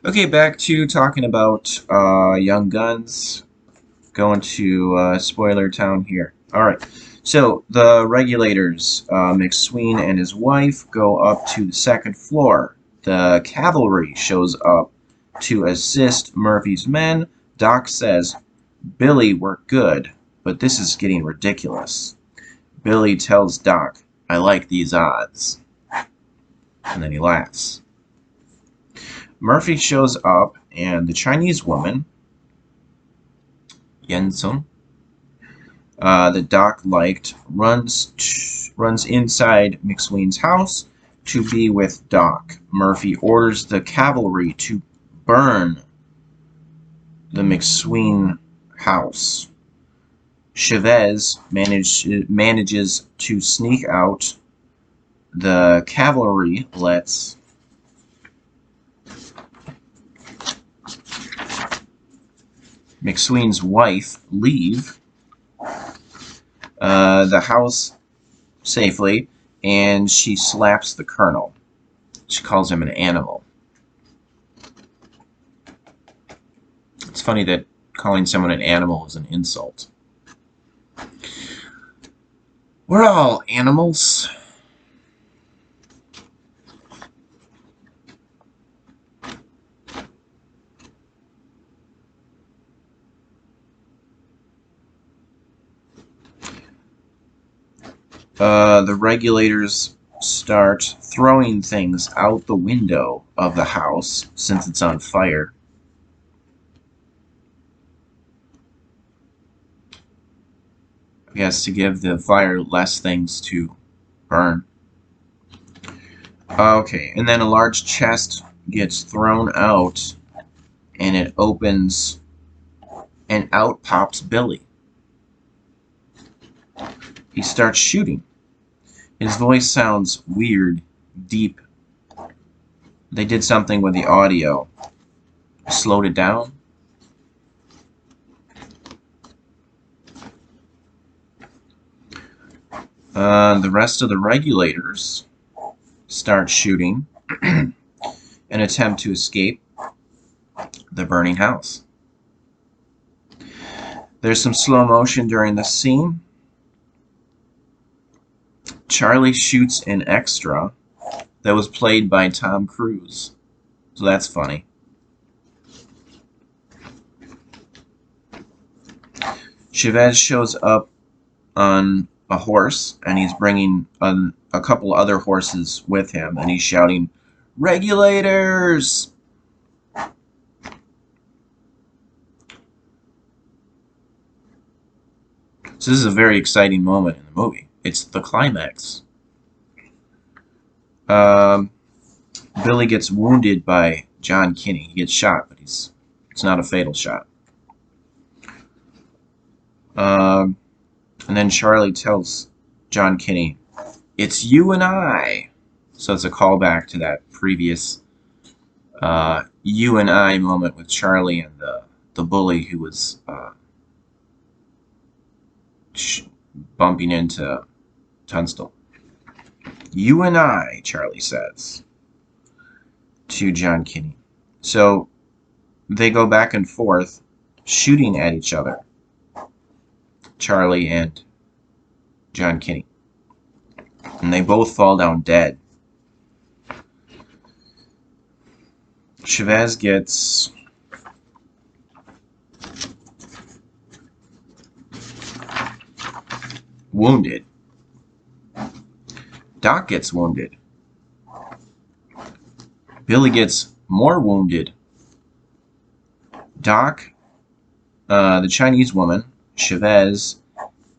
Okay, back to talking about Young Guns. Going to Spoiler Town here. Alright, so the regulators, Mcsween and his wife, go up to the second floor. The cavalry shows up to assist Murphy's men. Doc says, Billy, we're good, but this is getting ridiculous. Billy tells Doc, I like these odds. And then he laughs. Murphy shows up, and the Chinese woman, Yenzun, that Doc liked, runs inside Mcsween's house to be with Doc. Murphy orders the cavalry to burn the Mcsween house. Chavez manages to sneak out. The cavalry lets Mcsween's wife leave the house safely, and she slaps the colonel. She calls him an animal. It's funny that calling someone an animal is an insult. We're all animals. The regulators start throwing things out the window of the house since it's on fire. I guess to give the fire less things to burn. Okay, and then a large chest gets thrown out, and it opens, and out pops Billy. He starts shooting. His voice sounds weird, deep. They did something with the audio. Slowed it down. The rest of the regulators start shooting and attempt to escape the burning house. There's some slow motion during this scene. Charlie shoots an extra that was played by Tom Cruise. So that's funny. Chavez shows up on a horse, and he's bringing a couple other horses with him, and he's shouting, "Regulators!" So this is a very exciting moment in the movie. It's the climax. Billy gets wounded by John Kinney. He gets shot, but it's not a fatal shot. And then Charlie tells John Kinney, "It's you and I." So it's a callback to that previous "you and I" moment with Charlie and the bully who was bumping into Tunstall. "You and I," Charlie says to John Kinney. So they go back and forth, shooting at each other, Charlie and John Kinney. And they both fall down dead. Chavez gets wounded. Doc gets wounded. Billy gets more wounded. Doc, the Chinese woman, Chavez,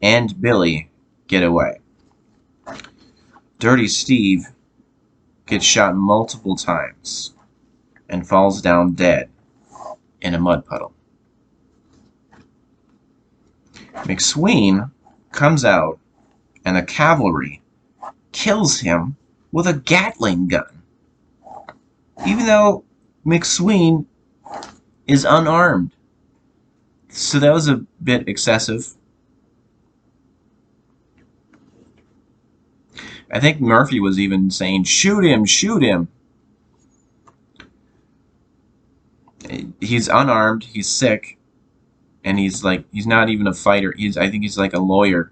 and Billy get away. Dirty Steve gets shot multiple times and falls down dead in a mud puddle. Mcsween comes out, and the cavalry kills him with a Gatling gun, even though Mcsween is unarmed. So that was a bit excessive. I think Murphy was even saying, "Shoot him, shoot him." He's unarmed, he's sick, and he's not even a fighter. I think he's like a lawyer,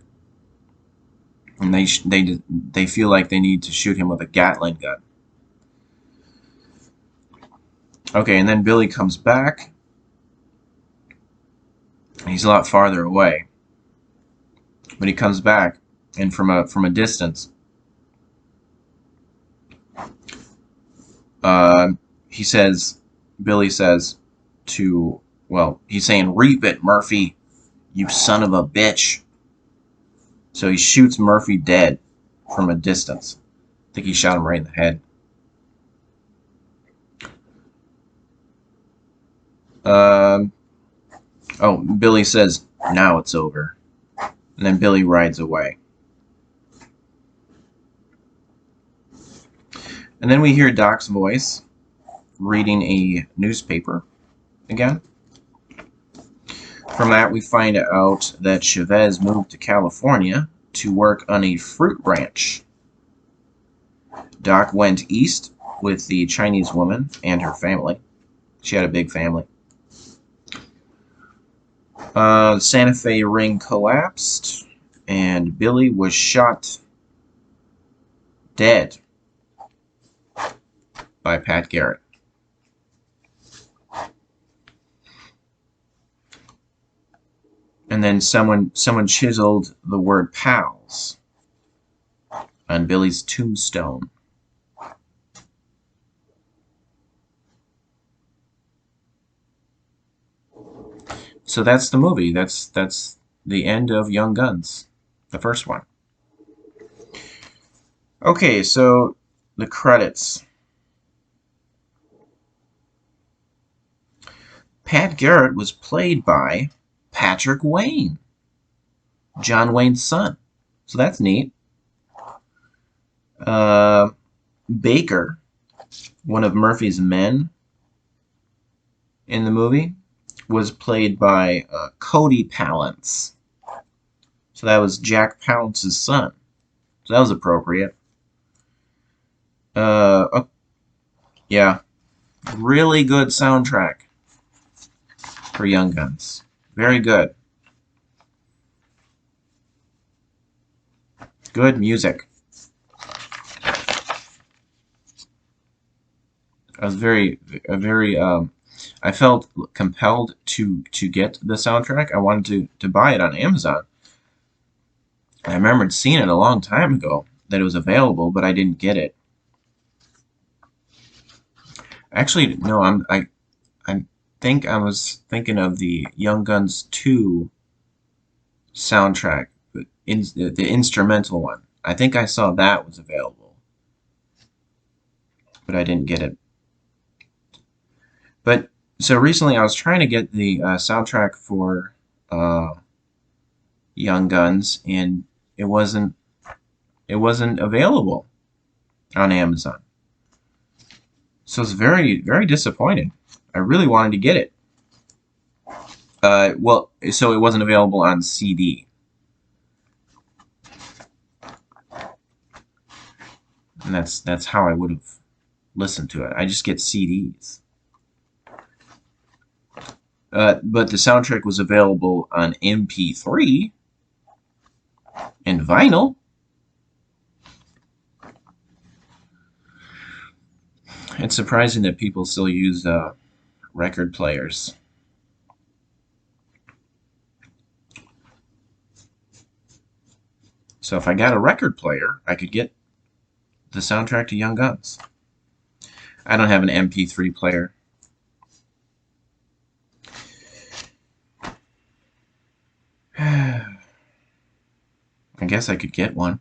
and they feel like they need to shoot him with a Gatling gun. Okay, and then Billy comes back. He's a lot farther away, but he comes back, and from a distance, uh, he says, Billy says to, well, he's saying, "Reap it, Murphy, you son of a bitch." So he shoots Murphy dead from a distance. I think he shot him right in the head. Um, oh, Billy says, "Now it's over." And then Billy rides away. And then we hear Doc's voice reading a newspaper again. From that, we find out that Chavez moved to California to work on a fruit ranch. Doc went east with the Chinese woman and her family. She had a big family. The Santa Fe ring collapsed, and Billy was shot dead by Pat Garrett. And then someone chiseled the word "pals" on Billy's tombstone. So that's the movie. That's the end of Young Guns, the first one. Okay, so the credits. Pat Garrett was played by Patrick Wayne, John Wayne's son. So that's neat. Baker, one of Murphy's men in the movie, was played by Cody Palance. So that was Jack Palance's son. So that was appropriate. Oh, yeah, really good soundtrack for Young Guns. Very good. Good music. I was I felt compelled to get the soundtrack. I wanted to buy it on Amazon. I remembered seeing it a long time ago that it was available, but I didn't get it. Actually, no, I think I was thinking of the Young Guns 2 soundtrack, the instrumental one. I think I saw that was available, but I didn't get it. But so recently I was trying to get the soundtrack for Young Guns, and it wasn't available on Amazon. So it's very disappointing. I really wanted to get it. Well, so it wasn't available on CD. And that's how I would have listened to it. I just get CDs. But the soundtrack was available on MP3 and vinyl. It's surprising that people still use record players. So if I got a record player, I could get the soundtrack to Young Guns. I don't have an MP3 player. I guess I could get one.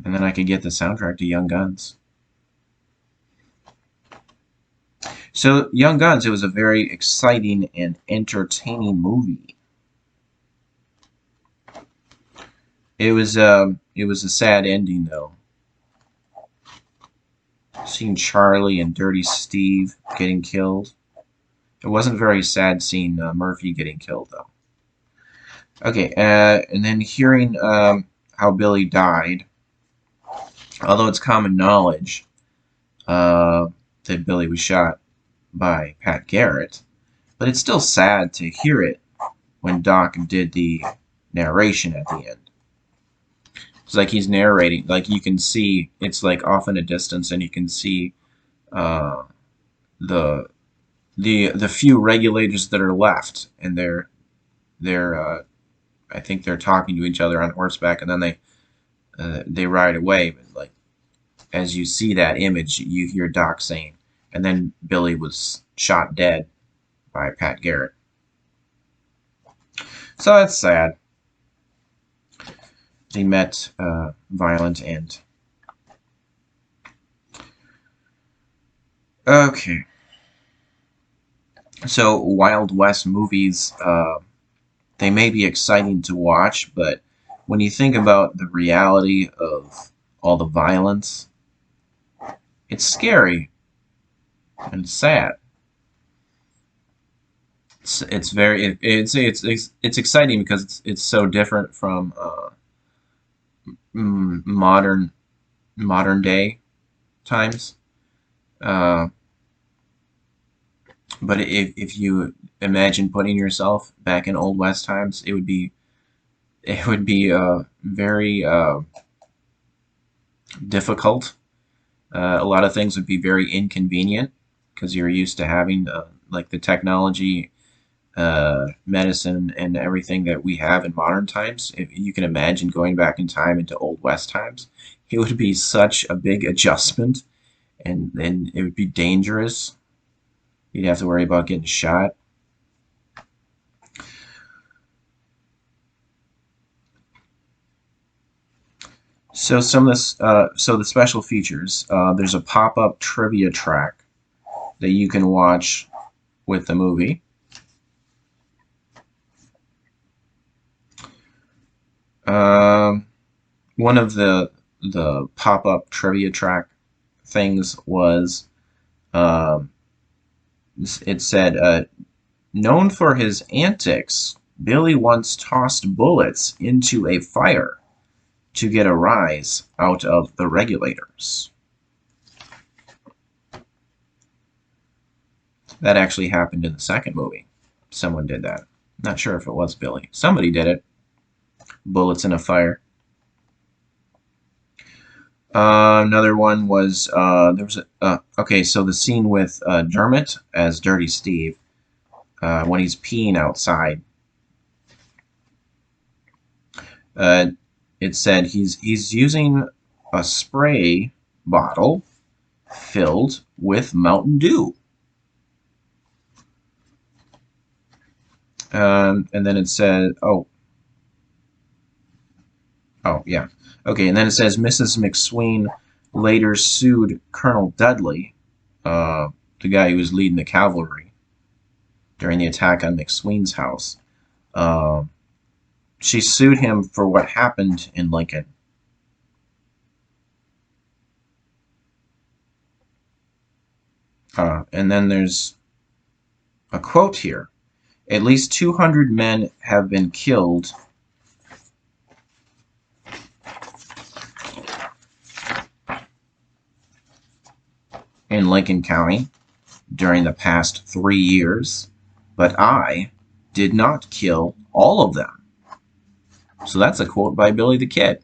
And then I could get the soundtrack to Young Guns. So Young Guns, it was a very exciting and entertaining movie. It was a sad ending though. Seeing Charlie and Dirty Steve getting killed. It wasn't very sad seeing Murphy getting killed though. Okay, and then hearing how Billy died, although it's common knowledge that Billy was shot by Pat Garrett, but it's still sad to hear it when Doc did the narration at the end. It's like he's narrating, like you can see, it's like off in a distance, and you can see uh, the the few regulators that are left, and they're I think they're talking to each other on horseback, and then they ride away. But like as you see that image, you hear Doc saying, and then Billy was shot dead by Pat Garrett. So that's sad. He met a violent end. Okay. So Wild West movies, they may be exciting to watch, but when you think about the reality of all the violence, it's scary and sad. It's very it's exciting because it's so different from modern day times. Uh, but if you imagine putting yourself back in Old West times, it would be very difficult. A lot of things would be very inconvenient because you're used to having like the technology, medicine, and everything that we have in modern times. If you can imagine going back in time into Old West times, it would be such a big adjustment, and it would be dangerous. You'd have to worry about getting shot. So some of this, so the special features. There's a pop-up trivia track that you can watch with the movie. Um, One of the pop-up trivia track things was um, it said, known for his antics, Billy once tossed bullets into a fire to get a rise out of the regulators. That actually happened in the second movie. Someone did that. Not sure if it was Billy. Somebody did it. Bullets in a fire. Another one was there was okay. So the scene with Dermot as Dirty Steve when he's peeing outside. Uh, it said he's using a spray bottle filled with Mountain Dew. And then it said, oh yeah, okay. And then it says Mrs. Mcsween later sued Colonel Dudley, uh, the guy who was leading the cavalry during the attack on Mcsween's house. Uh, she sued him for what happened in Lincoln. And then there's a quote here. At least 200 men have been killed in Lincoln County during the past 3 years, but I did not kill all of them. So that's a quote by Billy the Kid.